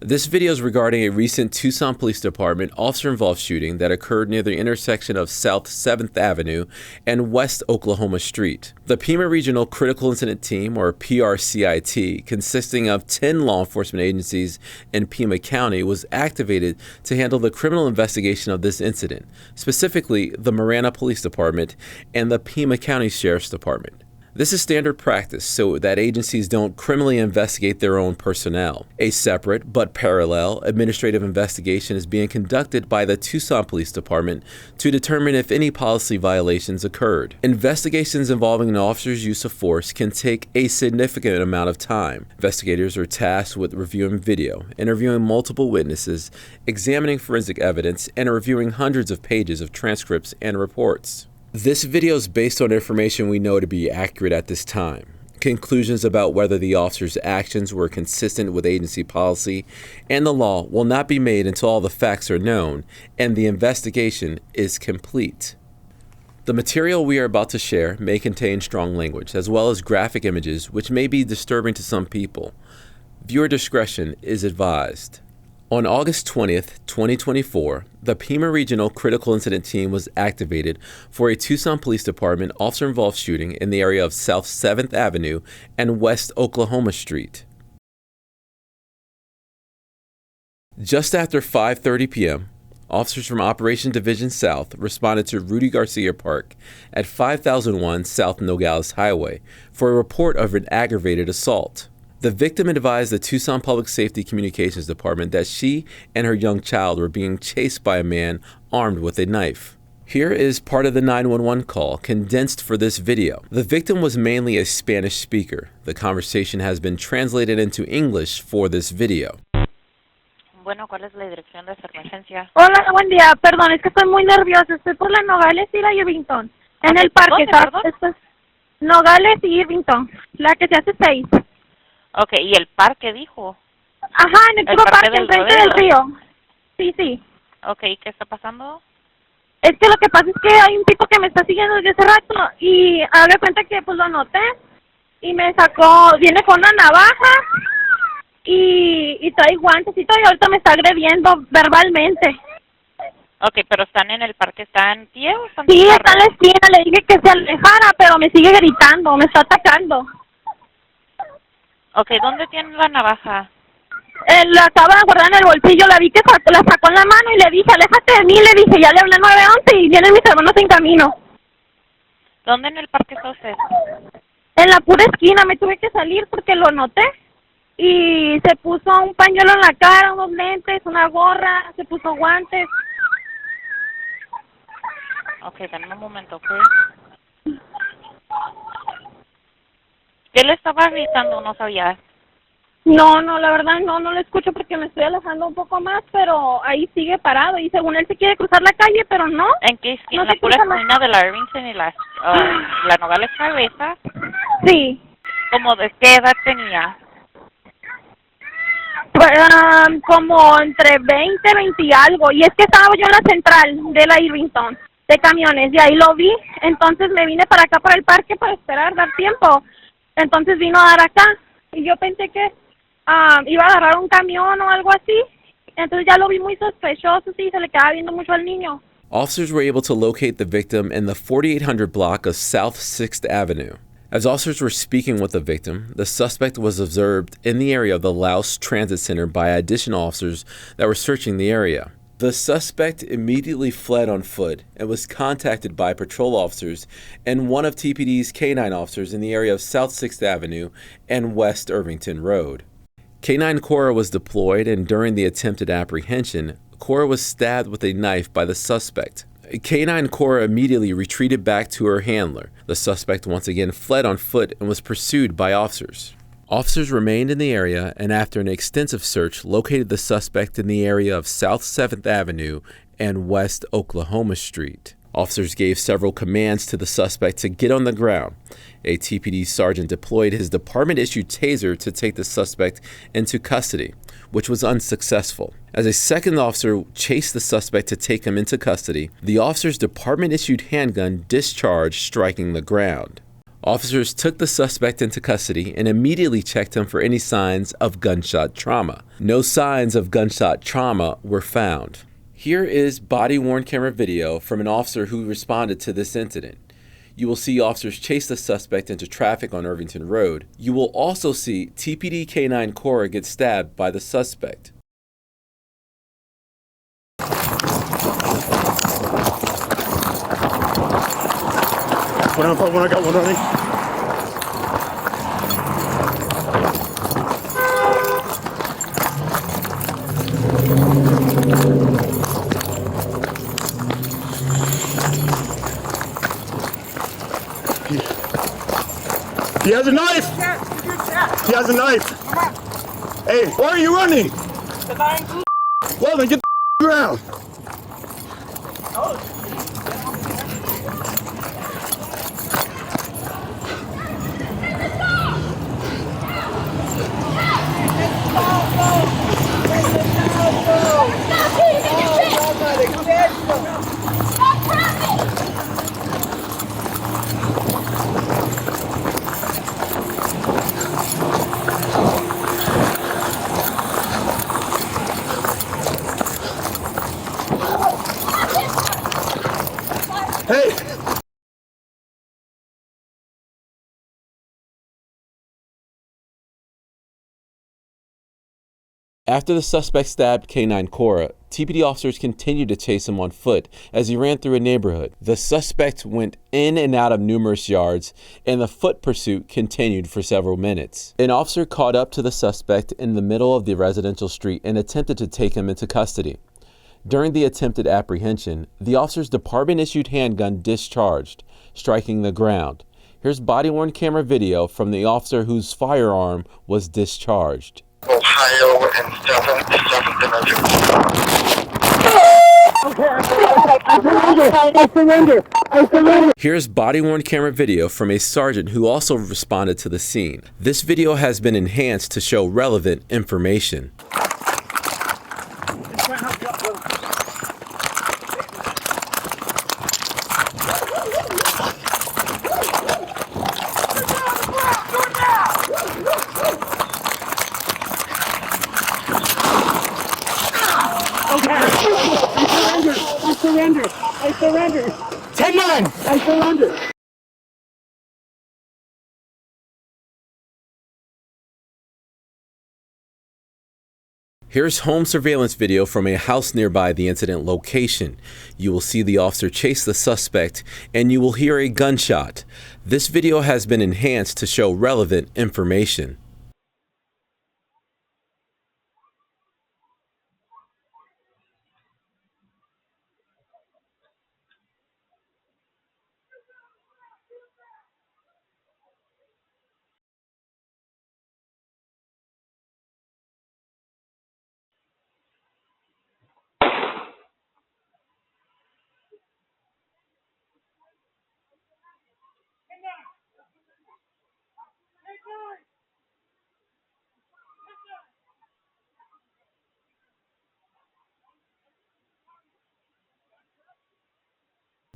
This video is regarding a recent Tucson Police Department officer-involved shooting that occurred near the intersection of South 7th Avenue and West Oklahoma Street. The Pima Regional Critical Incident Team, or PRCIT, consisting of 10 law enforcement agencies in Pima County, was activated to handle the criminal investigation of this incident, specifically the Marana Police Department and the Pima County Sheriff's Department. This is standard practice so that agencies don't criminally investigate their own personnel. A separate but parallel administrative investigation is being conducted by the Tucson Police Department to determine if any policy violations occurred. Investigations involving an officer's use of force can take a significant amount of time. Investigators are tasked with reviewing video, interviewing multiple witnesses, examining forensic evidence, and reviewing hundreds of pages of transcripts and reports. This video is based on information we know to be accurate at this time. Conclusions about whether the officer's actions were consistent with agency policy and the law will not be made until all the facts are known and the investigation is complete. The material we are about to share may contain strong language as well as graphic images which may be disturbing to some people. Viewer discretion is advised. On August 20th, 2024, the Pima Regional Critical Incident Team was activated for a Tucson Police Department officer-involved shooting in the area of South 7th Avenue and West Oklahoma Street. Just after 5:30 p.m., officers from Operation Division South responded to Rudy Garcia Park at 5001 South Nogales Highway for a report of an aggravated assault. The victim advised the Tucson Public Safety Communications Department that she and her young child were being chased by a man armed with a knife. Here is part of the 911 call, condensed for this video. The victim was mainly a Spanish speaker. The conversation has been translated into English for this video. Bueno, ¿cuál es la dirección de esta emergencia? Hola, buen día. Perdón, es que estoy muy nerviosa. Estoy por la Nogales y la Irvington. En el parque, ¿Dónde, ¿sabes? Nogales y Irvington. La que se hace 6. Ok, ¿y el parque dijo? Ajá, en el puro parque, enfrente del río. Sí, sí. Ok, ¿qué está pasando? Es que lo que pasa es que hay un tipo que me está siguiendo desde hace rato y haga cuenta que pues lo noté y me sacó, viene con una navaja y trae guantes y todo y ahorita me está agrediendo verbalmente. Ok, pero ¿están en el parque? ¿Están en pie o están Sí, está en la esquina, le dije que se alejara, pero me sigue gritando, me está atacando. Ok, ¿dónde tiene la navaja? La acaba de guardar en el bolsillo, la vi que la sacó en la mano y le dije, aléjate de mí, le dije, ya le hablé 911 y vienen mis hermanos en camino. ¿Dónde en el parque está usted? En la pura esquina, me tuve que salir porque lo noté y se puso un pañuelo en la cara, unos lentes, una gorra, se puso guantes. Ok, dame un momento, ¿ok? ¿Qué le estaba gritando? No sabía. No, la verdad no lo escucho porque me estoy alejando un poco más, pero ahí sigue parado y según él se quiere cruzar la calle, pero no. ¿En qué esquina? No ¿La pura esquina de la Irvington y la Nogales Cabeza? Sí. ¿Cómo de qué edad tenía? Pues, como entre 20 y algo, y es que estaba yo en la central de la Irvington, de camiones, y ahí lo vi, entonces me vine para acá, para el parque, para esperar, dar tiempo. Entonces vino a dar acá y yo pensé que iba a agarrar un camión o algo así. Entonces ya lo vi muy sospechoso, sí, se le quedaba viendo mucho al niño. Officers were able to locate the victim in the 4800 block of South 6th Avenue. As officers were speaking with the victim, the suspect was observed in the area of the Laos Transit Center by additional officers that were searching the area. The suspect immediately fled on foot and was contacted by patrol officers and one of TPD's K-9 officers in the area of South 6th Avenue and West Irvington Road. K-9 Cora was deployed, and during the attempted apprehension, Cora was stabbed with a knife by the suspect. K-9 Cora immediately retreated back to her handler. The suspect once again fled on foot and was pursued by officers. Officers remained in the area and after an extensive search located the suspect in the area of South 7th Avenue and West Oklahoma Street. Officers gave several commands to the suspect to get on the ground. A TPD sergeant deployed his department-issued taser to take the suspect into custody, which was unsuccessful. As a second officer chased the suspect to take him into custody, the officer's department-issued handgun discharged, striking the ground. Officers took the suspect into custody and immediately checked him for any signs of gunshot trauma. No signs of gunshot trauma were found. Here is body-worn camera video from an officer who responded to this incident. You will see officers chase the suspect into traffic on Irvington Road. You will also see TPD K9 Cora get stabbed by the suspect. When I got one running. He has a knife! He has a knife! Hey, why are you running? Well, then get the ground! Hey! After the suspect stabbed K9 Cora, TPD officers continued to chase him on foot as he ran through a neighborhood. The suspect went in and out of numerous yards, and the foot pursuit continued for several minutes. An officer caught up to the suspect in the middle of the residential street and attempted to take him into custody. During the attempted apprehension, the officer's department-issued handgun discharged, striking the ground. Here's body-worn camera video from the officer whose firearm was discharged. Ohio and 7th Division. I surrender! Here's body-worn camera video from a sergeant who also responded to the scene. This video has been enhanced to show relevant information. I surrender! 10-9! I surrender! Here's home surveillance video from a house nearby the incident location. You will see the officer chase the suspect and you will hear a gunshot. This video has been enhanced to show relevant information.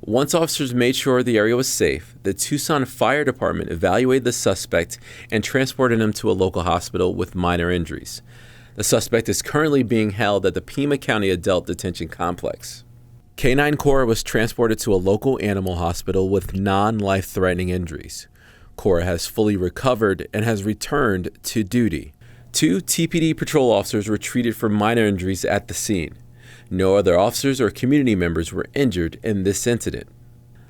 Once officers made sure the area was safe, the Tucson Fire Department evaluated the suspect and transported him to a local hospital with minor injuries. The suspect is currently being held at the Pima County Adult Detention Complex. K9 Cora was transported to a local animal hospital with non-life-threatening injuries. Cora has fully recovered and has returned to duty. 2 TPD patrol officers were treated for minor injuries at the scene. No other officers or community members were injured in this incident.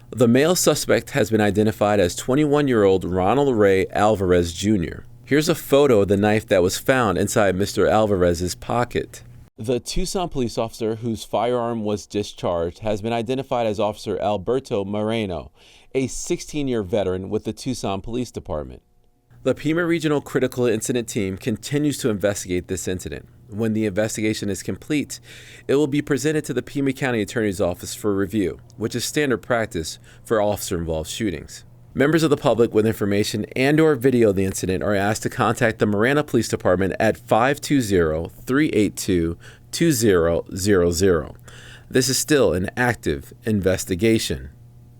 The male suspect has been identified as 21-year-old Ronald Ray Alvarez Jr. Here's a photo of the knife that was found inside Mr. Alvarez's pocket. The Tucson police officer whose firearm was discharged has been identified as Officer Alberto Moreno, a 16-year veteran with the Tucson Police Department. The Pima Regional Critical Incident Team continues to investigate this incident. When the investigation is complete, it will be presented to the Pima County Attorney's Office for review, which is standard practice for officer-involved shootings. Members of the public with information and/or video of the incident are asked to contact the Marana Police Department at 520-382-2000. This is still an active investigation.